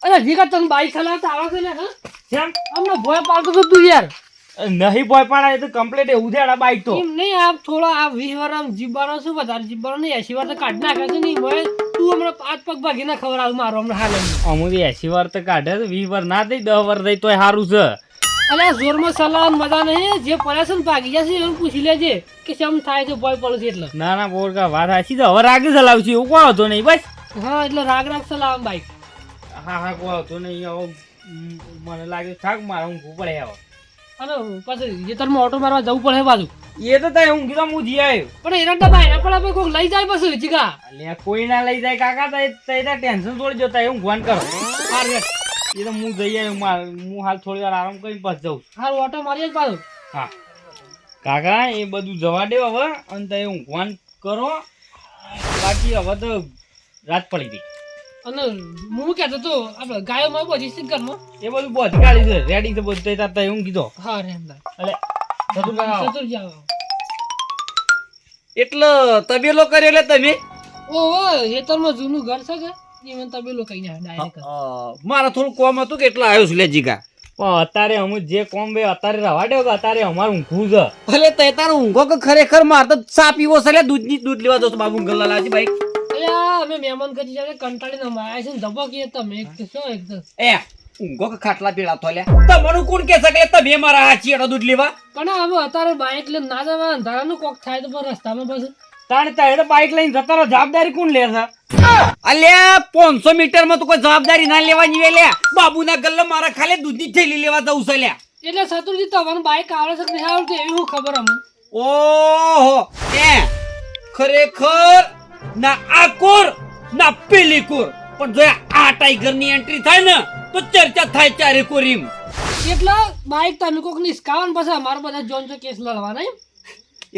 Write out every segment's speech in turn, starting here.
અરે જીગા તને બાઈક ચલાવતા આવે છે ને હા કેમ અમને ભોય પાડતો તો તું યાર નહીં બોય પાડા એ તો કમ્પ્લીટ એવું છે બાઈક તો એમ નહીં આ થોડા આ 20 વાર આમ જીબાનો શું વધારે જીબાનો નહીં 80 વાર તો કાઢ નાખે છે નહીં ભોય તું હમણાં 5 પગ ભાગી ના ખબર મારો હમણાં હાલ અમુક 80 વાર તો કાઢે 20 વાર ના થઈ 10 વાર થઈ તોય સારું છે. અલે જોરમાં સલાહ મજા નહીં જે પડે છે ને ભાગી જશે એને પૂછી લેજે કે કેમ થાય છે ભોય પડે છે એટલે ના ના બોરકા વાત સાચી તો હવે રાગે ચલાવશું એવું કોણ હતો નહીં બસ. હા એટલે રાગ રાગ સલાહ બાઈક હા હા કોણ હતો નહીં હવે મને લાગે થાક મારે ઊંઘવું પડે હવે. અને પછી જે તારમાં ઓટો મારવા જવું પડે બાજુ એ તો તય ઊંઘી તો હું જી આવ્યો પણ એના ડબ્બા એના પણ આપણે કોઈક લઈ જાય પછી જીગા એટલે કોઈ ના લઈ જાય કાકા તય ટેન્શન છોડી જતા એવું ઊંઘવાન કરો. હાર રે એ તો હું જઈ આવ્યો હું હાલ થોડી વાર આરામ કરીને પાછ જાઉં. હાર ઓટો મારીએ જ બાજુ હા કાકા એ બધું જવા દે હવે અને તય ઊંઘવાન કરો બાકી હવે તો રાત પડી ગઈ. અને હું કહેતો તો આપણે ગાયોમાં બધી સિંગરમાં એ બધું બધી ગાડી છે રેડી છે બધું તય ઊંઘી દો. હા રે એટલે બધું કાકા ચતુર જાવ એટલો તબેલો કર્યો એટલે તમે ઓહો હેતરમાં જૂનું ઘર છે કે એ મને તબેલો કહીને ડાયરેક્ટ મારા થોડું કોમ હતું કે એટલા આવ્યો છું લે જીગા. પણ અત્યારે અમુક જે કોમ બે અત્યારે રવા દે અત્યારે અમારું ઊંઘવું છે. ભલે તે તારું ઊંઘો કે ખરેખર માર તો ચા પીવો છે દૂધ લેવા દો બાબુ ગલ્લા લાજી ભાઈ. અલ્યા અમે મહેમાન કરી જાય કંટાળીને અમે આયા છે ને ધબકીએ તમે એક તો શું એકદમ એ ઊંઘો કે ખાટલા પીડા તો લ્યા તમારું કોણ કે શકે તમે મારા આ ચીડો દૂધ લેવા. પણ હવે અત્યારે બાઇક લઈને ના જવા અંધારાનું કોક થાય તો પણ રસ્તામાં પછી તાણે તારે બાઇક લઈને જતા રહો જવાબદારી કોણ લે છે. અલ્યા 500 મીટર માં તો કોઈ જવાબદારી ના લેવાની વે લ્યા બાબુના ગલ્લે મારા ખાલી દૂધની થેલી લેવા જવું છે લ્યા. એટલે શત્રુજી તમારું બાઇક આવડે છે કે નહીં આવડતું એવી હું ખબર અમને. ઓહો એ ખરેખર ના આ કોર ના પેલી કોર પણ જો આ ટાઈગર ની એન્ટ્રી થાય ને તો ચર્ચા થાય ચારે કોરીમ. એટલે બાઇક તમે કોક નિષ્કાવન પછી અમારા બધા જોન કેસ લડવાના એમ.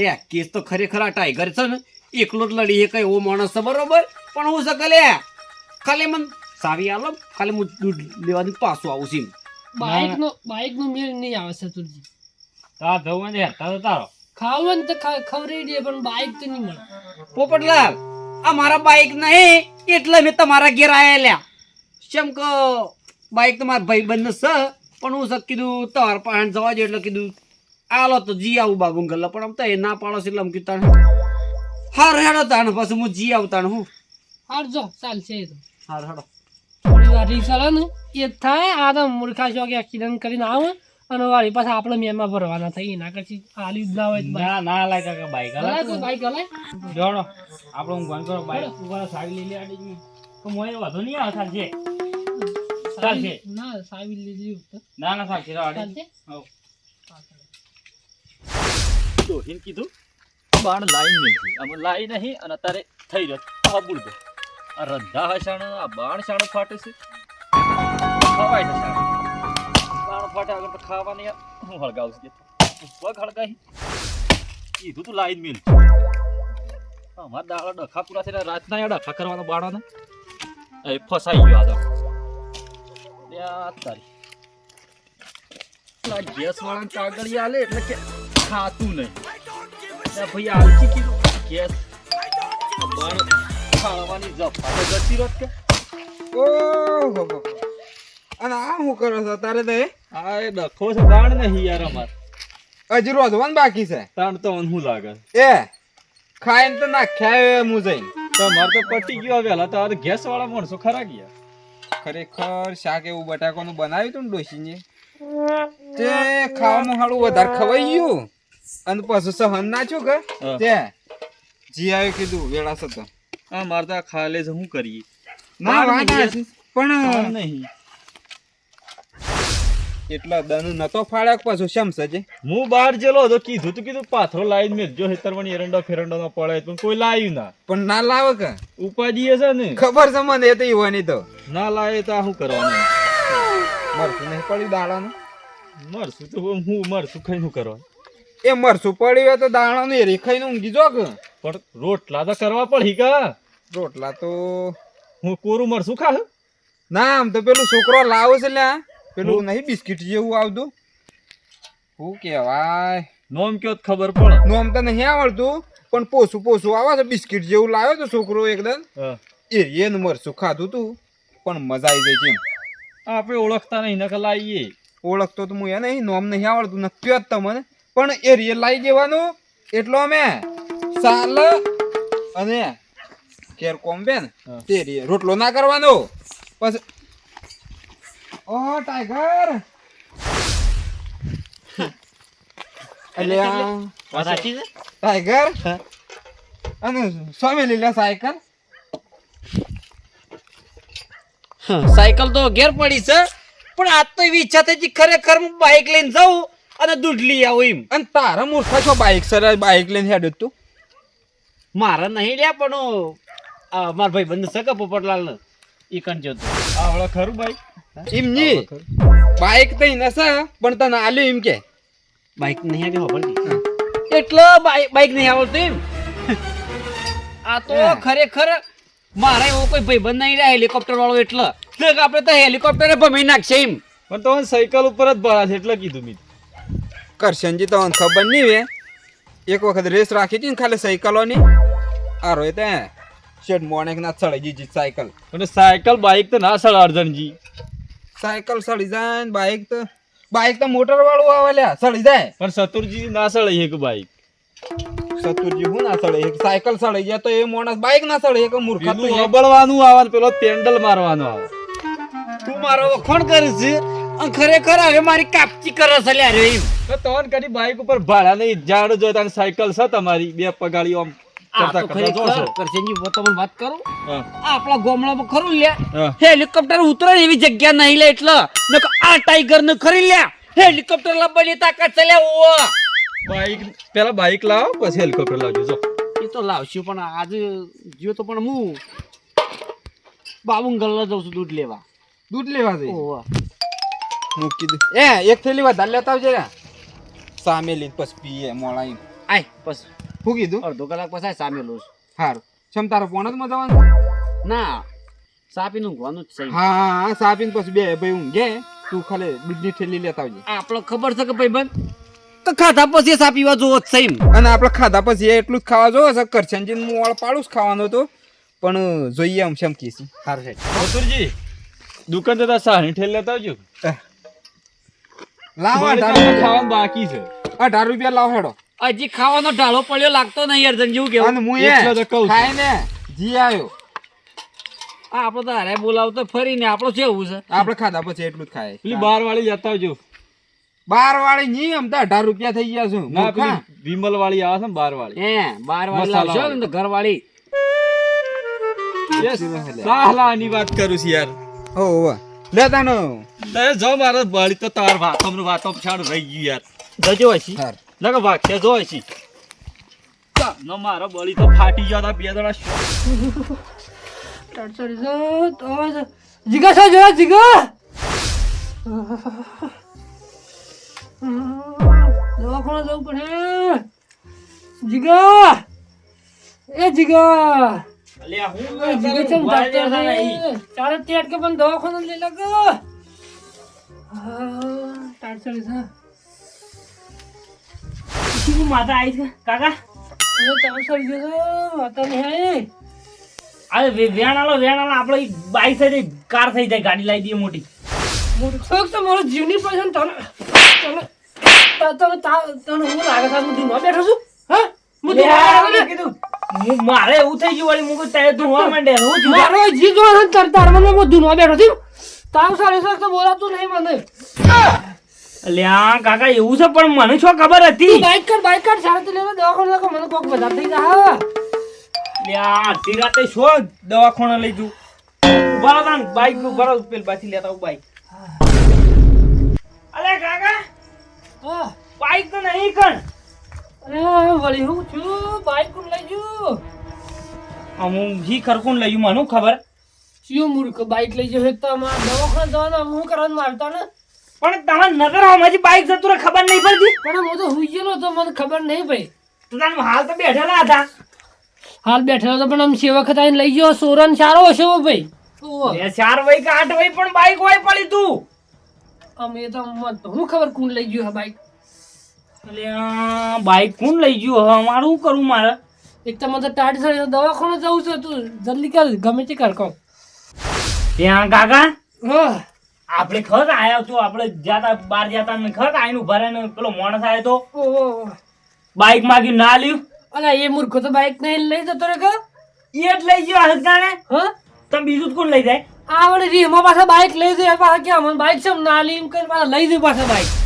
એ કેસ તો ખરેખર આ ટાઈગર છે ને એકલો જ લડી કઈ એવો માણસ છે બરોબર પણ હું શકલે ખાલી મને સાવી આલો ખાલી હું દૂધ લેવાની પાછું આવું છું. બાઇકનો મેળ નહીં આવે શત્રુજી. તા જવું ને તા તારો ખાવું ને તો ખવડાવી દે પણ બાઇક તો નહીં મળે. પોપટલાલ આ મારા બાઇક નહીં એટલે મેં તમારા ઘેર આયા લ્યા. કેમ કે બાઇક તો મારા ભાઈ બંધ છે પણ હું શક કીધું તમાર પાસે જવા દે એટલે કીધું આલો તો જી આવું બાબુ ગલ્લા પણ આમ તો એ ના પાડો છે એટલે આમ કીધું હાર હેડો તાણ પછી હું જી આવતા હું હાર જો ચાલશે એ તો હાર હેડો થોડી વાર રીક્ષા લે ને એ થાય આ તો મૂર્ખા છો કે એક્સિડન્ટ કરીને આવે અને વાળી પાછા આપણે મેમાં ભરવાના થઈ એના પછી હાલી જ ના હોય ના ના લાય કાકા બાઈક તો બાઈક હલાય જોડો આપણે હું ગન કરો બાઈક ઉપર સાવી લઈ લે આડી તો મોય વધુ નહીં આવે ચાલશે ચાલશે ના સાવી લીધી ના ના ચાલશે આડી ચાલશે હો તો હિન કીધું બાણ લાઈન નથી અમે લાઈ નહીં અને અત્યારે થઈ રહ્યો આ બુડો આ રંધા હસાણ આ બાણ શાણો ફાટે છે ખવાય છે શાણ બાણ ફાટે આગળ તો ખાવાની હું હળગાવું છું પગ હળગાઈ કીધું તું લાઈન મિલ અમારા દાડા ડખા પૂરા થઈને રાતના ડખા કરવાનો બાણોને એ ફસાઈ ગયો આગળ તારી ગેસ વાળા કાગળી આલે એટલે કે ખાતું નહીં ભાઈ આલકી કીધું ગેસ બાણ ખાવાની જફા તો જતી રોત કે ઓહો અને આ શું કરો છો તારે તો આ એ ડખો છે બાણ નહીં યાર અમાર હજી રોધવાનું બાકી છે તાણ તો શું લાગે એ ખાઈને તો નાખ્યા હું જઈને તમાર તો પટી ગયો વેલા તો આ ગેસ વાળા માણસો ખરા ગયા ખરેખર શાક એવું બટાકાનું બનાવ્યું હતું ને ડોશીને તે ખાવામાં હારું વધારે ખવાઈ ગયું અને પછી સહન ના છું કે તે જી આવ્યું કીધું વેળા સતો આ માર તો ખાલે જ શું કરીએ ના વાત પણ નહીં એટલા દન નતો ફાડ્યા પાછો શમ સજે હું બહાર જેલો તો કીધું પાથરો લાઈન મેં જો હેતરવણી એરંડો ફેરંડો નો પડે પણ કોઈ લાવ્યું ના પણ ના લાવે કે ઉપાધિ છે ને ખબર છે મને એ તો ઈવાની તો ના લાવે તો આ શું કરવાનું મરસું નહીં પડ્યું દાડાનું મરશું તો હું મરશું ખાઈ શું કરવાનું એ મરસું પડ્યું હોય તો દાડાનું એ રેખાઈને ઊંઘી જો કે પણ રોટલા તો કરવા પડી કા રોટલા તો હું કોરું મરશું ખા ના આમ તો પેલું છોકરો લાવે છે લ્યા પેલું નહીં બિસ્કિટ જેવું આવતું શું કહેવાય નોમ કયો ખબર પડે નોમ તો નહીં આવડતું પણ પોસું આવે છે બિસ્કિટ જેવું લાવ્યો તો છોકરો એકદમ હા એ મરસું ખાધું તું પણ મજા આવી ગઈ આપણે ઓળખતા નહીં નકર લાવીએ. ઓળખતો તો હું એ નહીં, નોમ નહીં આવડતું નક્કી જ તમને, પણ એ રિયલ લાવી દેવાનું એટલો અમે સાલ અને કેર કોમ્બેન હા. તે રિયલ રોટલો ના કરવાનો. પછી ઓ ટાઈગર એટલે વાત સાચી છે? ટાઈગર અને સ્વામી લીલા સાયકલ સાયકલ તો ઘેર પડી છે, પણ આજ તો એવી ઈચ્છા થઈ છે ખરેખર હું બાઇક લઈને જાઉં અને દૂધ લઈ આવું એમ. અને તારા મૂર્ખા છો બાઈક સર બાઈક લઈને હેડ્યો તું. મારે નહીં લ્યા, પણ મારા ભાઈ બંધ છે કે પોપટલાલ ને એ કણ જતો આવડે ખરું ભાઈ? એમ ની બાઈક તો એને છે પણ તને આલ્યું એમ કે બાઇક નહીં આવી ખબર એટલે બાઇક નહીં આવડતું એમ. આ તો ખરેખર મારા એવો કોઈ ભાઈબંધ નહીં રહ્યા હેલિકોપ્ટર વાળો, એટલે આપણે તો હેલિકોપ્ટર ભમી નાખશે એમ. પણ તો સાયકલ ઉપર જ ભરા છે એટલે કીધું મેં. કરશનજી તો ખબર નહીં વે એક વખત રેસ રાખી હતી ને ખાલી સાયકલોની આ રોય તે શેડ મોણેક ના ચડી જીજી સાયકલ અને સાયકલ બાઈક તો ના સળ અર્જનજી. સાયકલ સડી જાય ને બાઈક તો મોટર વાળું આવે લ્યા સડી જાય. પણ સતુરજી ના સળે એક બાઈક. સતુરજી હું ના સડે એક સાયકલ સડી જાય તો એ માણસ બાઈક ના સડે એક મૂર્ખા તો પેલું એ. અબળવાનું આવે ને પેલો પેન્ડલ મારવાનો આવે. તું મારો વખોણ કરીશ છે અને ખરેખર હવે મારી કાપચી કરે છે લ્યા રે એમ. તો તોન કરી બાઈક ઉપર ભાડા નહીં ઝાડ જોતા ને સાયકલ છે તમારી બે પગાડી આમ આ કરતા તો કરતા ખરેખર જોશો. કરશનજી હું તમને વાત કરું, હા. આ આપણા ગામડામાં ખરું લ્યા હા. હેલિકોપ્ટર ઉતરે ને એવી જગ્યા નહીં લે, એટલે નકર આ ટાઈગર ને ખરી લ્યા હેલિકોપ્ટર લાવવાની તાકાત છે લ્યા. ઓવા બાઈક પેલા બાઈક લાવો પછી હેલિકોપ્ટર લાવજો. જો એ તો લાવશું, પણ આજે જીઓ તો પણ હું બાબુંગલ જઉં છું દૂધ લેવા. દૂધ લેવા જઈ ઓવા મૂકી દે એક થેલી વધારે લેતા આવજે રે સામે લઈને પછી પીએ મોળા એમ. આય બસ શું કીધું? અડધો કલાક પછી સામે લઉં છું. સારું છમ તારો ફોન જ મજાવાનું. ના સાપી ઊંઘવાનું જ છે. હા હા હા સાપીને પછી બે ભાઈ ઊંઘે તું ખાલી દૂધની થેલી લેતા આવજે. આપણે ખબર છે કે ભાઈ બંધ તો ખાધા પછી સા પીવા જોવો જ છે એમ. અને આપણે ખાધા પછી એટલું જ ખાવા જોવે છે. કરશનજી મોળ પાડું જ ખાવાનું હતું પણ જોઈએ આમ શેમ કીસી. સારું છે. સતુરજી દુકાન જતા સાની ઠેલ લેતા આવજો. લાવો મારે 18 તો રૂપિયા. ખાવાનું બાકી છે. 18 રૂપિયા લાવો હેડો. હજી ખાવાનો ઢાળો પડ્યો લાગતો નહીં અર્જન જેવું કેવું. અને હું એટલે તો કહું છું. ખાય ને જી આવ્યો આ આપણે તો હારે બોલાવતો ફરીને આપણો કેવું છે. આપણે ખાધા પછી એટલું જ ખાય. પેલી બાર વાળી લેતા આવજો. 12 વાળી નહીં આમ તો 18 રૂપિયા થઈ ગયા છું. ના મૂર્ખા. પેલી વિમલ વાળી આવે છે ને બાર વાળી. હે 12 વાળી મસાલા લાવશો ને તો ઘરવાળી. સાહલાની વાત કરું છું યાર. હોવે લેતા નો તે જો મારા બાળી તો તાર વાતોમાં વાતો છાડ રહી ગયું યાર. જજો હશી હાર. લગ વાક્ય જો હશી નો મારો બળી તો ફાટી ગયો હતા બે જણા. જીગા છો જોયા જીગા દવાખાને જવું પડે. જીગા એ જીગા અલ્યા હું જીગા ચમ ડાક્ટર છે ચારે તેટ કે પણ દવાખાને લઈ લાગો. ટાટસડી છે શું માતા આવી છે કાકા? એ ટાટસડી છે વાતા નહીં આવી. અરે વેણ આલો આપણે બાઈક થઈ જાય કાર થઈ જાય ગાડી લાવી દઈએ મોટી. મૂર્ખો તો મારો જીવની પસંદ તને હું લાગે છે હું ધૂનમાં બેઠો છું. હા હું લે, ધૂનમાં મેં કીધું મારે એવું થઈ ગયું વળી મુકું તારે ધોવા માંડે હું જ મારો જી જો તારમાં હું ધૂનમાં બેઠો છું. તાવ સારી સર તો બોલાતું નહીં મને. અલ્યા કાકા એવું છે પણ મને શું ખબર હતી? બાઈક કર સારા લેવા દવાખાને લાગો મને કોક વધારે થઈ જાય. લ્યા આધી રાતે શું દવાખાને લઈ જઉં? ઉભા રહો તાન, બાઈક ઉભા રહો, પેલ પાછી લેતા આવું બાઈક. અલ્યા કાકા હા બાઈક તો નહીં કણ. અરે વળી હું છું બાઈક કોણ લઈ ગયું. હું જી ખરકું લઈ ગયું મને ખબર. શું મૂર્ખ બાઈક લઈ જશે તો દવાખાને જવાનું હું કરવાનું મારતા ને. પણ તમારે નગર આમાંથી બાઈક જતું રહે ખબર નહીં પડતી. પણ હું તો હુઈ ગયેલો તો મને ખબર નહીં ભાઈ. તો તાન હાલ તો બેઠેલા હતા. હાલ બેઠેલો તો પણ આમ સે વખત આવીને લઈ ગયો. સોરન સારો હશે હો ભાઈ. ઓહો. બે 4 વઈ કે 8 વઈ પણ બાઈક હોય પડી તું. અમે તો હું ખબર કોણ લઈ ગયું આ બાઈક. અલ્યા બાઈક કોણ લઈ ગયું? હવે મારું શું કરવું મારે? એક તો મને ટાટ સડી દવાખાને જવું છે તું જલ્દી કર ગમે તે કર કહું. ત્યાં કાકા હા આપણે ખર આયા તો આપણે જાતા બાર જાતા ને ખર આઈને ઉભા રહીને પેલો માણસ આયો તો ઓહો બાઈક માગી ના લ્યું અલા એ મૂર્ખો તો બાઈક નહીં લઈ જતો રે કે એ જ લઈ ગયો હસગાને હા તમે બીજું જ કોણ લઈ જાય આ વળી રીમાં પાછા બાઈક લઈ જાય પાછા કે અમને બાઈક છે ના લી એમ કરીને પાછા લઈ જાય પાછા બાઈક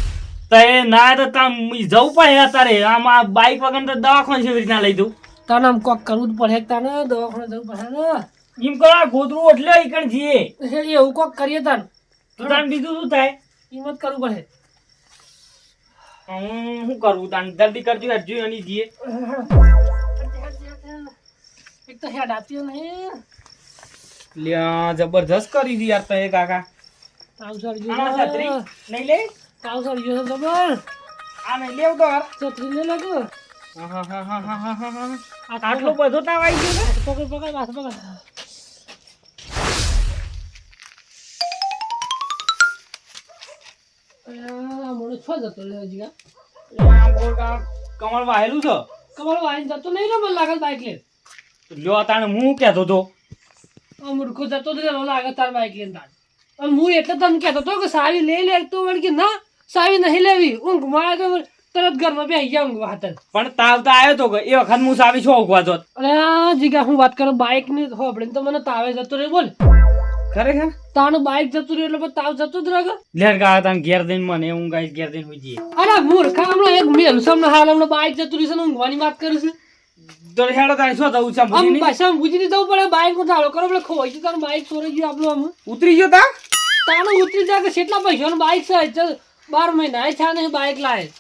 તો એ ના તો તમે જવું પડે અત્યારે આમાં બાઈક વગર તો દવાખાને કેવી રીતના લઈ દઉં તને આમ કોક કરવું જ પડે તને દવાખાને જવું પડે ને એમ કરો આ ગોદરું એટલે ઈકણ જીએ એવું કોક કરીએ તને તો તને બીજું શું થાય હિંમત કરવું પડે હું શું કરવું તને જલ્દી કરજો હજુ એની જીએ એક તો હેડ આતી નહીં લ્યા જબરજસ્ત કરી દી યાર તો એ કાકા તાવ સર આમાં છત્રી નહીં લે તાવ સર ગયો જબર આ નહીં લેવ તો યાર છત્રી લે લાગો આટલો બધો તાવ આવી ગયો ને પકડ પકડ પાછો પકડ મોડો છો જતો લે હજી કમળ વાયેલું છે કમળ વાઈન જતો નહીં ને મને લાગે બાઈક લે લ્યો તાણે હું કહેતો તો આ મૂર્ખો જતો જ રહેલો લાગે તાર બાઈક લઈને તાર અને હું એટલે તને કહેતો હતો કે સાવી લઈ લે તો વળી કે ના સાવી નહીં લેવી ઊંઘ મારે તો તરત ઘરમાં બેસી ગયા ઊંઘવા હાથે પણ તાવ તો આવ્યો તો કે એ વખત હું સાવી છો ઉગવા જોત અરે આ જીગા હું વાત કરું બાઈક ની હોબળીને તો મને તાવે જતો રહે બોલ ખરેખર તાનું બાઈક જતું રહ્યું એટલે પછી તાવ જતું જ રહે લેર કા તને ઘેર દઈને મને હું ગાઈસ ઘેર દઈને હોઈ જઈએ અરે મૂર્ખા હમણાં એક મેલ સામે હાલ હમણાં બાઈક જતું રહ્યું છે ને ઊંઘવાની વાત કરું છું તો હેડો તારે શું થવું છે આમ ભૂલી પાછા બુજીને જવું પડે બાઈક નો ધાડો કરો એટલે ખોવાઈ ગયું તારું બાઈક ચોરાઈ ગયું આપણું આમ ઉતરી ગયો તા તાનું ઉતરી જાય કે કેટલા પૈસાનું બાઈક છે 12 મહિના છા નહીં બાઈક લાય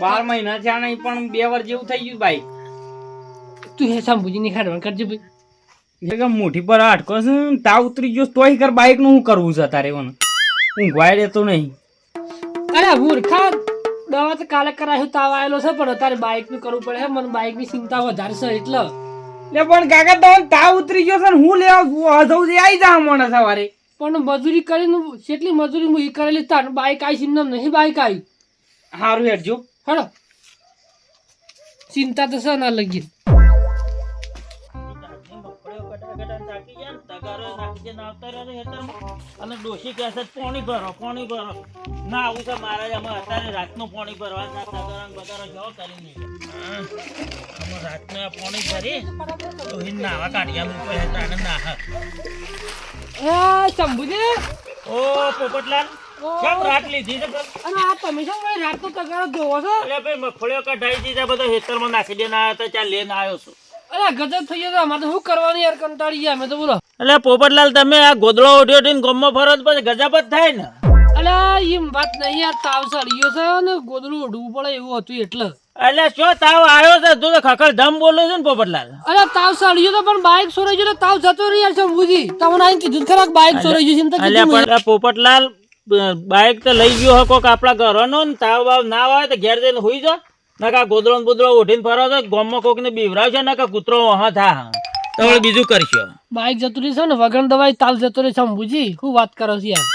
12 મહિના થયા નહીં પણ 2 વર્ષ જેવું થઈ ગયું બાઈક તું હે સાંભુજી ની ખાડવા કરજે ભાઈ એક મોટી પર આટકો છે ને તાવ ઉતરી ગયો તોય કર બાઈક નું શું કરવું છે તારે મને ઊંઘવાય દેતો નહીં અરે મૂર્ખા દવા તો કાલે કરાયું તાવ આવેલો છે પણ તારે બાઈક નું કરવું પડે મને બાઈક ની ચિંતા વધારે છે એટલે લે પણ કાકા તમને તાવ ઉતરી ગયો છે ને હું લેવા જવું છે આવી જા મને સવારે પણ મજૂરી કરીને કેટલી મજૂરી હું કરેલી તાર બાઈક આવી સિમ નહીં બાઈક આવી સારું હેડજો હેડો ચિંતા તો છે ના લગી અને ડોશી કહે છે પાણી ભરો ના આવું છે મારે અમે અત્યારે રાતનું પાણી ભરવા તગારા બગારો જેવો કરીને અમે રાતનું આ પાણી ભરી ડોહી નાવા કાઢ્યા મૂકો તાને નાહ શંભુજી ઓ પોપટલાલ કેમ રાત લીધી છે અને આ તમે શું ભાઈ રાત તો તગારો ધોવો છો એટલે ભાઈ મગફળીઓ કઢાઈ દીધા બધા હેતરમાં નાખી દઈને આવ્યા હતા ત્યાં લઈને આવ્યો છું અરે ગજબ થઈ ગયો અમારે તો શું કરવાનું યાર કંટાળી ગયા અમે તો બોલો એટલે પોપટલાલ તમે આ ગોદડો ઉઠ્યો ને ગમમાં ફરો તો પછી ગજબ જ થાય ને અલ્યા એમ વાત નહીં યાર તાવ સળિયો છે ને ગોદડું ઉડવું પડે એવું હતું એટલે એટલે શું તાવ આવ્યો છે તું તો ખખડ ધમ બોલો છે ને પોપટલાલ અરે તાવ સળિયો તો પણ બાઈક સોરાઈ ગયો તાવ જતો રહી યાર શંભુજી તમને આઈને કીધું ખરા બાઈક સોરાઈ ગયું છે એટલે પણ પોપટલાલ બાઈક તો લઈ ગયો કોક આપણા ઘરનો ને તાવ બાવ ના આવે તો ઘેર જઈને હોઈ જા નકા ગોદડો ને બોદડો ઉઠીને ફરો તો ગામમાં કોક ને બીવરાવશે નકા કૂતરો હા થા તો હવે બીજું કરશો બાઈક જતું રહી છે ને વગર દવાઈ તાલ જતો રહી શંભુજી શું વાત કરો છો યાર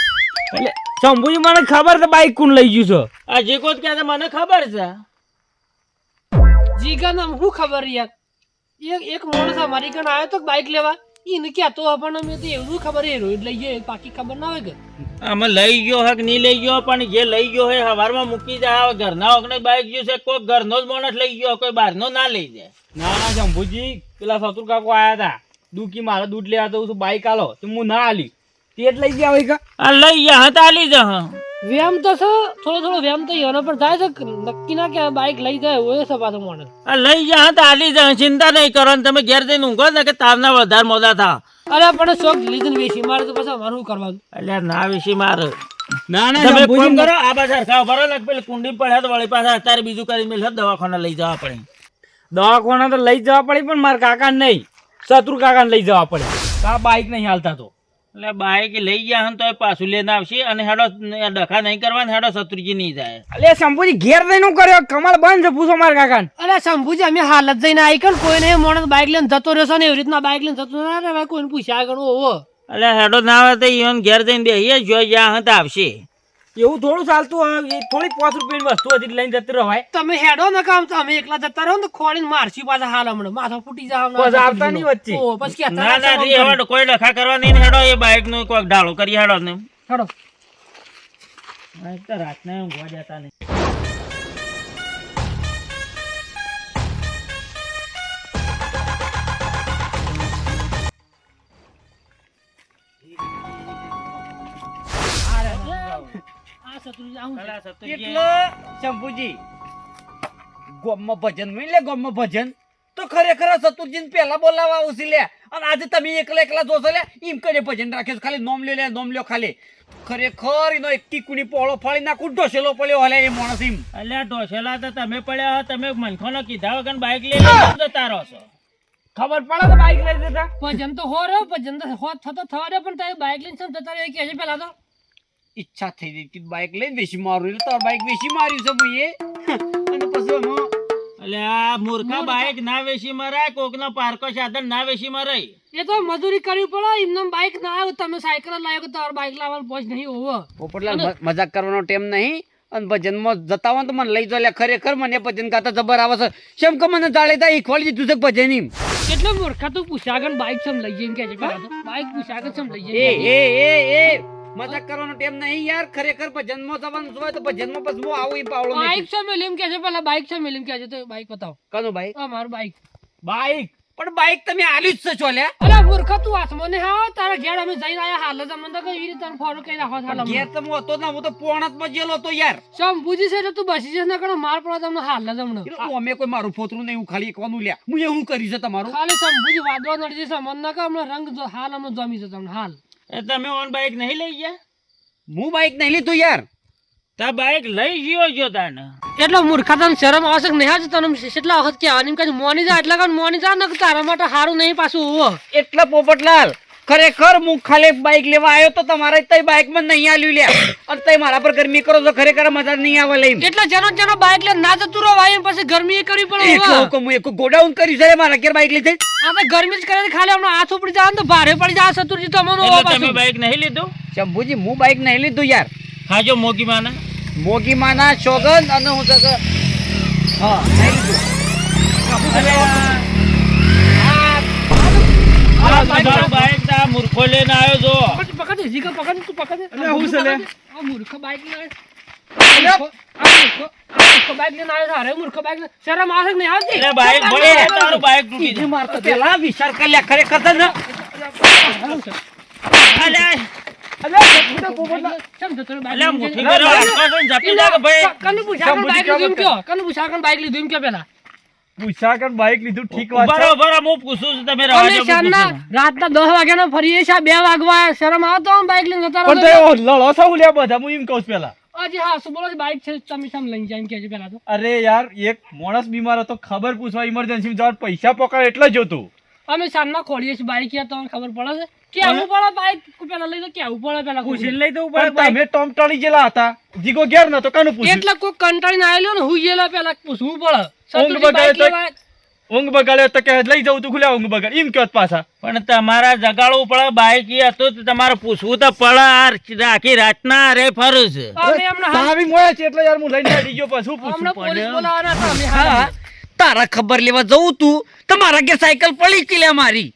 એટલે શંભુજી મને ખબર છે બાઈક કોણ લઈ ગયું છે આ જે કોત કહે છે મને ખબર છે જીગા નામ શું ખબર યાર એક માણસ અમારી કણ આવ્યો તો બાઈક લેવા એને ક્યાં તો આપણને મેં તો એવું ખબર એ રોજ લઈ ગયો બાકી ખબર ના હોય કે આમાં લઈ ગયો હક નહીં લઈ ગયો પણ જે લઈ ગયો હોય હવારમાં મૂકી જાય ઘરના ઓગણે બાઈક ગયો છે કોઈ ઘરનો જ માણસ લઈ ગયો કોઈ બહારનો ના લઈ જાય ના ના શંભુજી પેલા શત્રુ કાકો આયા હતા દુઃખી મારે દૂધ લેવા જવું છું બાઈક આલો તો હું ના આલી તે જ લઈ ગયા હોય કા આ લઈ ગયા હતા આલી જા હા વ્યાયામ તો છે થોડો વ્યાયામ તો એનો પણ થાય છે નક્કી ના કે બાઈક લઈ જાય હોય છે પાછો માણસ આ લઈ ગયા હતા આલી જા ચિંતા નહીં કરો ને તમે ઘેર જઈને ઊંઘો ને કે તારના વધારે મોડા થા અરે પણ શોખ લીધું વેચી મારે તો પછી અમારું શું કરવાનું એટલે ના વિશે મારે ના ના તમે શંભુજી ફોન કરો આ બાજુ સરખા ભરો ને પેલી કુંડી પડ્યા તો વળી પાછા અત્યારે બીજું કરી મેલ દવાખાને લઈ જવા પડે દવાખાના તો લઈ જવા પડી પણ મારા કાકા નહીં શત્રુ કાકાને લઈ જવા પડે આ બાઈક નહીં હાલતા તો એટલે બાઈક લઈ ગયા હન તો એ પાછું લઈને આવશે અને હેડો ડખા નહીં કરવા ને હેડો શત્રુજી નહીં જાય અલે શંભુજી ઘેર જઈને શું કર્યો કમાલ બંધ છે પૂછો મારા કાકાને અરે શંભુજી અમે હાલત જઈને આવી કે કોઈ નહીં માણસ બાઈક લઈને જતો રહેશે ને એવી રીતના બાઈક લઈને જતો ના રહે કોઈને પૂછ્યા ગણું હોવો એટલે હેડો ના આવે તો ઈવન ઘેર જઈને બેહીએ જોઈ જ્યાં હતા આવશે એવું થોડું ચાલતું હોય થોડી 5 રૂપિયાની વસ્તુ હતી લઈને જતી રવાય તમે હેડો ને કામ તો અમે એકલા જતા રહો ને ખોડીને મારશી પાછા હાલ હમણાં માથા ફૂટી જાય બસ આવતા નહીં વચ્ચે. પછી ના ના રી હેડો કોઈ ડખા કરવા નહીં ને હેડો એ બાઈક નું કોઈ ઢાળો કરી હેડો ને હેડો આ તો રાતના ઊંઘવા જતા નહીં. આ શત્રુજી આવું છે. પેલા સતુજી એટલે શંભુજી ગોમમાં ભજન મેં લે ગોમમાં ભજન તો ખરેખર આ ચતુર્જીને પહેલા બોલાવા આવશે લે અને આજે તમે એકલા એકલા જોશો લે એમ કરે ભજન રાખ્યો છે. ખાલી નોમ લે નોમ લ્યો ખાલી ખરેખર એનો એક ટીકુની પોળો ફાડી નાખું ઢોસેલો પડ્યો હલે એ માણસ એમ અલ્યા ઢોસેલા તો તમે પડ્યા હો, તમે મનખોનો કીધા વગર બાઈક લઈને જતા રહો છો. ખબર પડે તો બાઈક લઈ દેતા ભજન તો હો રહ્યો ભજન તો હો થતો થવા દે પણ તારી બાઈક લઈને શું જતા રહે કે છે પેલા તો ઈચ્છા થઈ ગઈ કે બાઈક લઈને વેસી મારું એટલે તાર બાઈક વેસી માર્યું છે ભાઈ અને પછી હું અલ્યા મૂર્ખા બાઈક ના વેચી મરાય, કોકનો પારકો સાધન ના વેચી મરાય. એ તો મજૂરી કરવી પડે એમને બાઈક ના આવે તમે સાયકલ લાવ્યો કે તાર બાઈક લાવવાનું પોચ નહીં હોવો પોપટલાલ મજાક કરવાનો ટાઈમ નહીં અને ભજનમાં જતા હોય તો મને લઈ જાવ ખરેખર મને ભજન ગાતા જબર આવે છે કેમ કે મને જાળેતા ખોલી દીધું છે ભજન એમ કેટલો મૂર્ખા તું પૂછાગન બાઈક સમ લઈ જઈને કે છે પેલા તો બાઈક પૂછાગન સમ લઈ એ જઈને એ એ એ મજાક કરવાનો ટાઈમ નહીં યાર ખરેખર ભજનમાં જવાનું હોય તો ભજનમાં પછી હું આવું એ પાવડો બાઈક સમ મેલીમ કે છે પેલા બાઈક સમ મેલીમ કે છે તો બાઈક બતાવો કનો બાઈક આ મારું બાઈક બાઈક પણ બાઈક તમે આલ્યું જ છે ચોલ્યા અરે મૂર્ખા તું હાથમાં ને હા તારા ઘેર અમે જઈને આયા હાલ જ અમને તો કઈ રીતે ફોટો કઈ નાખો હાલ ઘેર તો હું હતો ના હું તો પોણતમાં જેલો હતો યાર શંભુજી છે એટલે તું બસી જશે ના કરો માર પડે તમને હાલ જ અમને એટલે અમે કોઈ મારું ફોતરું નહીં હું ખાલી એકવાનું લ્યા હું એ હું કરી છે તમારું ખાલી શંભુજી વાદવા નડી જશે અમને ના કે અમને રંગ જો હાલ અમે જમી છે તમને હાલ એ તમે ઓન બાઈક નહીં લઈ ગયા? હું બાઈક નહીં લીધું યાર તા બાઈક લઈ ગયો જો તાને. એટલે મૂર્ખા તને શરમ આવશે કે નહીં આજે તને કેટલા વખત કહેવાની કે મોની જા એટલે કાન મોની જા ને તારા માટે સારું નહીં પાછું હોવો એટલે પોપટલાલ ખરેખર હું ખાલી બાઈક લેવા આવ્યો તો તમારે તઈ બાઈક માં નહીં આલ્યું લ્યા અને તઈ મારા પર ગરમી કરો તો ખરેખર મજા નહીં આવે લઈને એટલે જેનો બાઈક લઈને ના જતું રહો ભાઈ પછી ગરમી એ કરવી પડે એક હોવે. હું એક ગોડાઉન કર્યું છે મારા ઘેર બાઈક લીધી આ તો ગરમી જ કરે છે, ખાલી હમણાં હાથ ઉપડી જાય ને તો ભારે પડી જાય શત્રુજી તો અમને હોવો એટલે તમે પાછું. બાઈક નહીં લીધું? શંભુજી હું બાઈક નહીં લીધું યાર ખાજો મોગી માના. મોગી માના સોગન અને હું તો હા નહીં લીધું આ તમારું બાઈક તા મૂર્ખો લઈને આવ્યો છો. પકડ જીગા પકડ તું પકડ અરે હું છે લે? આ મૂર્ખ બાઈક લઈને આવ્યો. આ મૂર્ખ બાઈક લઈને આવ્યો હારે મૂર્ખ બાઈક લઈને શરમ આવે કે નહીં આવતી એટલે બાઈક મળે તારું બાઈક તૂટી સીધી મારતો પેલા વિચાર કરી લે ખરેખર તો ને જાય. ચમ જતો રે બાઈક અલ્યા લઈને મુઠ્ઠી ભરો આકાશ ને ઝાપી દે કે ભાઈ. કનું પૂછાકણ બાઈક લીધું એમ કયો કનું પૂછાકણ બાઈક લીધું એમ કયો પેલા પૂછાકર બાઈક લીધું ઠીક વાત ઉભા રહો, ઉભા રહો, હું પૂછું છું, તમે રહેવા અમે દો, હું શામના પૂછું છું. રાતના 10 વાગ્યાનો ફરીએ છે 2 વાગવા શરમ આવે તો આમ બાઈક લઈને જતા પણ રહો તો લડો છો લ્યા બધા હું એમ કહું છું પેલા હજી હા શું બોલો છો? બાઈક છે તમે સામ લઈને જાય એમ કહે છે પેલા તો અરે યાર એક માણસ બીમાર હતો ખબર પૂછવા ઇમરજન્સી જવા પૈસા પકડ એટલે જ જોતું અમે સામના ખોલીએ છીએ બાઈક યાર તમને ખબર પડે છે કેવું પડે બાઈક પેલા લઈ તો કેવું પડે પેલા પૂછીને લઈ દઉં પણ બાઈક. તમે ટોમટાળી જેલા હતા જીગો ઘેર નતો કાનું પૂછ્યું એટલે કોઈ કંટાળીને આવેલો ને હું ગયેલા પેલા પૂછવું પડે ઊંઘ શત્રુજી બાઈક બગાડે તો- લેવા- ઊંઘ બગાડ્યો તો કે લઈ જવું તું ખુલ્યા ઊંઘ બગાડ એમ કયો પાછા પણ તમારા જગાડવું પડે બાઈક એ હતું તો તમારે પૂછવું તો પડે. આ આખી રાતના અરે ફરું છે. અમે હમણાં હાલ- સાવી મોયા છે એટલે યાર હું લઈને આવી ગયો પછી શું પૂછું હમણાં પોલીસ પડ્યો. બોલાવાના હતા અમે હા હાલ તારા ખબર લેવા જવું તું તમારા ઘેર સાયકલ પડી જ લે મારી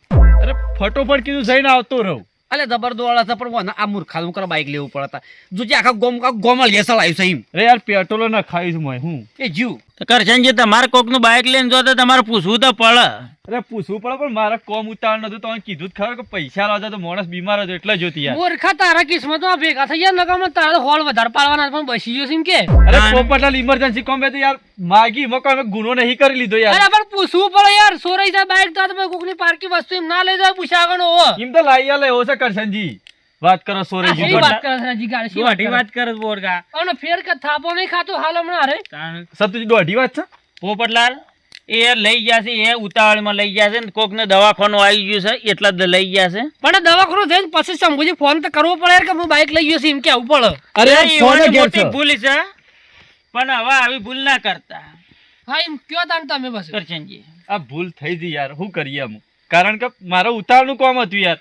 અરે ફટોફટ કીધું જઈને આવતો રહું અલે જબરદોળા છે પણ આ મૂર્ખાનું કરે બાઈક લેવું પડતા જોજે આખા ગોમળ લેસલ આવ્યું છે એમ અરે યાર પેટ્રોલ ના ખાઈશ મેં હું એ જીવ તો કરશનજી તમારે કોકનું બાઈક લઈને જો તો તમારે પૂછવું તો પડે. અરે પૂછવું પડે પણ મારા કોમ ઉતાવળ નતું તો કીધું જ ખબર કે પૈસા લાવતા તો માણસ બીમાર હતો એટલે જોતી યાર મૂર્ખા તારા કિસ્મતમાં ભેગા થઈ ગયા નકામાં તારા તો હોળ વધારે પાડવાના પણ બસી ગયો છે એમ કે અરે પોપટલાલ ઇમરજન્સી કોમ તો યાર માગી મકો ગુનો નહીં કરી લીધો યાર અરે પણ પૂછવું પડે યાર સોરાઈ જાય બાઈક તો તમે કોકની પાર્કી વસ્તુ એમ ના લઈ જાવ પૂછાગણ હોવો એમ તો લાઈ આલે એવો છે કરશનજી વાત કરો સોરે આ શી વાત કરે છે હજી ગાડી? શી વાત દોઢી કરે? વાત કરે છે બોરકા. અને ફેર કે થાપો નહીં ખાતો હાલ હમણાં અરે સતુજી દોઢી વાત છે પોપટલાલ એ લઈ ગયા છે, એ ઉતાવળમાં લઈ ગયા છે ને કોકને દવાખાનું આવી ગયું છે એટલે જ લઈ ગયા છે. પણ દવાખાનું જઈને પછી શંભુજી ફોન તો કરવો પડે યાર કે હું બાઈક લઈ ગયો છું એમ કેવું પડે અરે એ સોને એવાની ઘેર મોટી છે ભૂલ છે પણ હવે આવી ભૂલ ના કરતા હા એમ કયો તાન તમે બસ કરશનજી. આ ભૂલ થઈ ગઈ યાર શું કરીએ અમુક કારણ કે મારો ઉતાવળનું કામ હતું યાર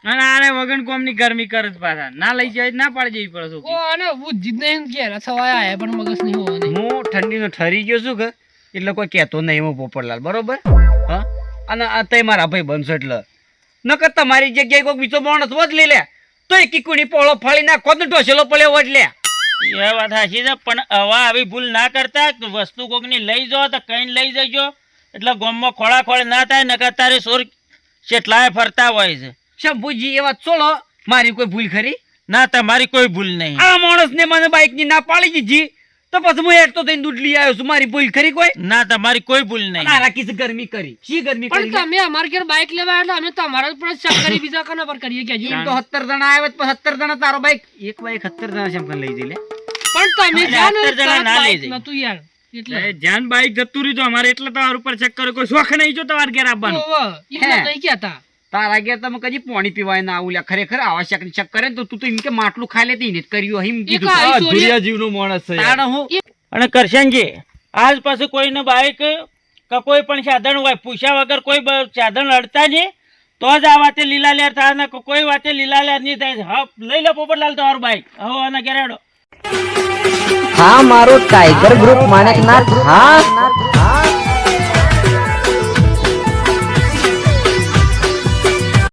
અને આને વગન કોમની ગરમી કરે છે પાછા ના લઈ જાય ના પાડી જવી પડે ઓ અને હું જીદ નહીં ઘેર સવાય આયા પણ મગજ નહીં હોવા નહીં હું ઠંડીનો ઠરી ગયો છું કે એટલે કોઈ કહેતો નહીં હું પોપટલાલ બરોબર હા અને આ તઈ મારા ભાઈ બનશો એટલે નકર તમારી જગ્યાએ કોઈ બીજો માણસ વધ લઈ લે તો એક કીકુની પોળો ફાડી નાખો ને ઢોસેલો પડ્યો વધ લે એ વાત સાચી છે, પણ હવે આવી ભૂલ ના કરતા. વસ્તુ કોકની લઈ જાઓ તો કઈ લઈ જજો, એટલે ગામમાં ખોળાખોળ ના થાય. નકર તારે સોર કેટલાય ફરતા હોય છે. શંભુજી એ વાત છોડો, મારી કોઈ ભૂલ ખરી? ના, તમારી કોઈ ભૂલ નહીં. આ માણસને મને બાઇકની ના પાડી દીધી, તો પછી હું હેઠતો થઈને દૂધ લઈ આવ્યો છું. મારી ભૂલ ખરી કોઈ? ના, તમારી કોઈ ભૂલ નહીં. તારા કિસ ગરમી કરી? શી ગરમી પણ કરી? તમે અમારા ઘેર બાઇક લેવા એટલે અમે તમારા પર શક કરી બીજા કોના પર કરીએ કેજો. એમ તો 17 જણા આવ્યા, તો 17 જણા તારો બાઇક એક બાઇક 17 જણા શેમ કરીને લઈ જઈ લે? પણ તમે અરે, જાણો 17 જણા ના લઈ જાય. નતું યાર એટલે જાન બાઈક જતું રહ્યું અમારે, એટલે તમારા ઉપર ચેક કર્યો. કોઈ શોખ નહીં જો તમારે ઘેર આવવાનું. એટલે નહીં કહેતા. તારા ઘેર તમે કદી પાણી પીવાય ના આવું લ્યા. ખરેખર આવશ્યક ની ચેક કરે ને તો તું તો એમ કે માટલું ખાઈ લેતી ને કર્યું એમ એક કીધું. આ છોરી- દુનિયા જીવનો માણસ છે યાર. તાણે હું અને કરશનજી, આજ પાછું કોઈને બાઈક કે કોઈ પણ સાધન હોય પૂછ્યા વગર કોઈ સાધન અડતા નહીં, તો જ આ વાતે લીલા લેર થાય ને કોઈ વાતે લીલા લેર નહીં થાય. હા, લઈ લો પોપટલાલ તમારું બાઈક. હવે આના ઘેર હેડો. હા મારું ટાઈગર ગ્રુપ માણેકનાથ હા